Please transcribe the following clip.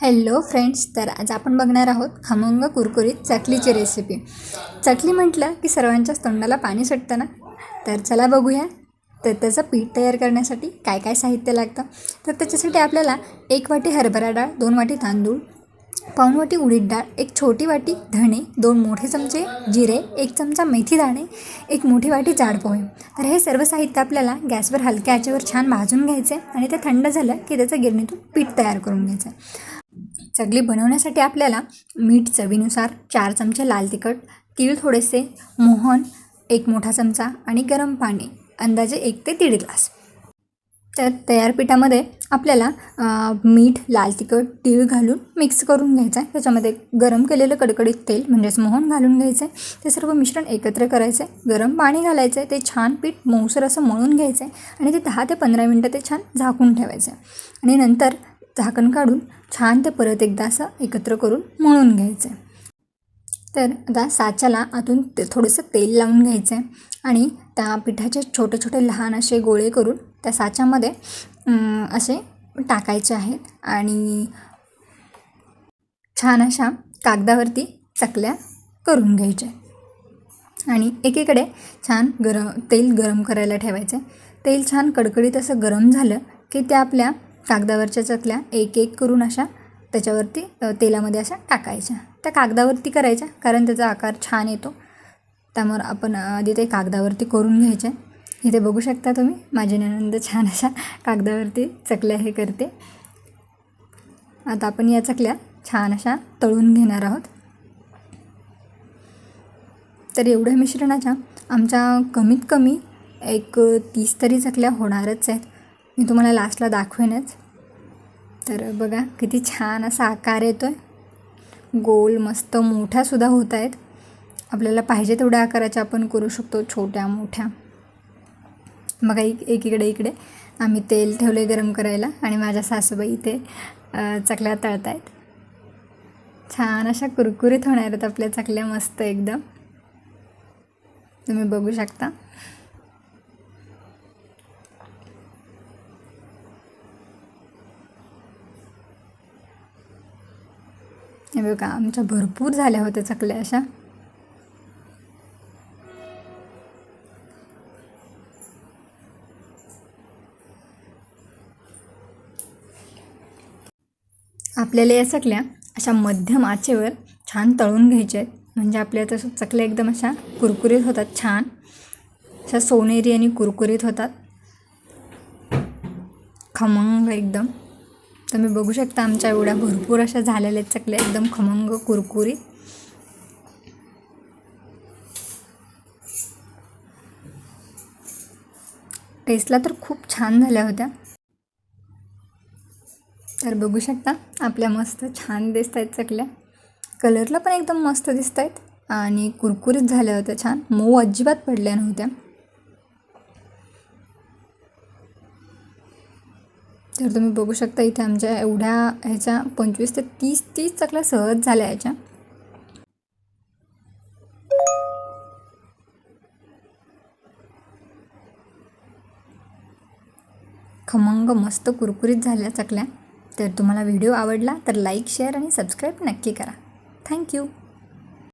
Hello friends, तर आज आपण बघणार आहोत खमंग कुरकुरीत चकलीची रेसिपी. चकली म्हटलं की सर्वांच्याच तोंडाला पाणी सुटतं ना. तर चला बघूया. तर त्याचं पीठ तयार करण्यासाठी काय काय साहित्य लागतं. तर त्याच्यासाठी आपल्याला 1 वाटी हरभरा डाळ, 2 वाटी तांदूळ, पाऊण वाटी उडीद डाळ, 1 छोटी वाटी धणे, 2 मोठे चमचे जिरे, 1 चमचा मेथी दाणे, 1 मोठी वाटी जाड पोहे. तर हे सर्व साहित्य आपल्याला गॅसवर हलक्या आचेवर छान भाजून घ्यायचे आणि ते थंड झालं की त्याचं गिरणीतून पीठ तयार करून घ्यायचं. चकली बनवण्यासाठी आपल्याला मीठ चवीनुसार, 4 चमचे लाल तिखट, तीळ थोडेसे, मोहन 1 मोठा चमचा आणि गरम पाणी अंदाजे 1 ते 1.5 ग्लास. तर तयार पिठामध्ये आपल्याला मीठ, लाल तिखट, तीळ घालून मिक्स करून घ्यायचं आहे. त्याच्यामध्ये गरम केलेलं कडकडीत तेल म्हणजेच मोहन घालून घ्यायचं आहे. ते सर्व मिश्रण एकत्र करायचं आहे. गरम पाणी घालायचं आहे. ते छान पीठ मऊसर असं मळून घ्यायचं आहे आणि ते 10 ते 15 मिनटं ते छान झाकून ठेवायचं आहे आणि नंतर झाकण काढून छान ते परत एकदा असं एकत्र करून मळून घ्यायचं आहे. तर आता साच्याला आतून थोडंसं तेल लावून घ्यायचं आहे आणि त्या पिठाचे छोटे छोटे लहान असे गोळे करून त्या साच्यामध्ये असे टाकायचे आहेत आणि छान अशा कागदावरती चकल्या करून घ्यायच्या आणि एकीकडे छान तेल गरम करायला ठेवायचं. तेल छान कडकडीत असं गरम झालं की त्या आपल्या कागदावरच्या चकल्या एक एक करून अशा त्याच्यावरती तेलामध्ये अशा टाकायच्या. त्या कागदावरती करायच्या कारण त्याचा आकार छान येतो. त्यामुळे आपण आधी ते कागदावरती करून घ्यायचे. इथे बघू शकता तुम्ही माझी नणंद छान अशा कागदावरती चकल्या हे करते. आता आपण या चकल्या छान अशा तळून घेणार आहोत. तर एवढ्या मिश्रणाच्या आमच्या कमीत कमी एक 30 तरी चकल्या होणारच आहेत. मी तुम्हाला लास्टला दाखवेनच. तर बघा किती छान असा आकार येतो आहे. गोल मस्त मोठ्यासुद्धा होत आहेत. आपल्याला पाहिजे तेवढ्या आकाराच्या आपण करू शकतो, छोट्या मोठ्या. बघा एकीकडे इकडे आम्ही तेल ठेवले गरम करायला आणि माझ्या सासूबाई इथे चकल्या तळत आहेत. छान अशा कुरकुरीत होणार आहेत आपल्या चकल्या मस्त एकदम. तुम्ही बघू शकता. हे बघा आमच्या भरपूर झाल्या होत्या चकल्या अशा. आपल्याला या चकल्या अशा मध्यम आचेवर छान तळून घ्यायच्या आहेत. म्हणजे आपल्या तसं चकल्या एकदम अशा कुरकुरीत होतात, छान अशा सोनेरी आणि कुरकुरीत होतात, खमंग एकदम. तुम्ही बघू शकता आमच्या एवढ्या भरपूर अशा झालेल्या आहेत चकल्या एकदम खमंग कुरकुरीत. टेस्टला तर खूप छान झाल्या होत्या. तर बघू शकता आपल्या मस्त छान दिसत आहेत चकल्या. कलरला पण एकदम मस्त दिसत आहेत आणि कुरकुरीत झाल्या होत्या, छान मऊ अजिबात पडल्या नव्हत्या. तर तुम्ही बघू शकता इथे आमच्या एवढ्या ह्याच्या 25 ते 30 चकल्या सहज झाल्या ह्याच्या. खमंग मस्त कुरकुरीत झाल्या चकल्या. तर तुम्हाला व्हिडिओ आवडला तर लाईक, शेअर आणि सबस्क्राईब नक्की करा. थँक्यू.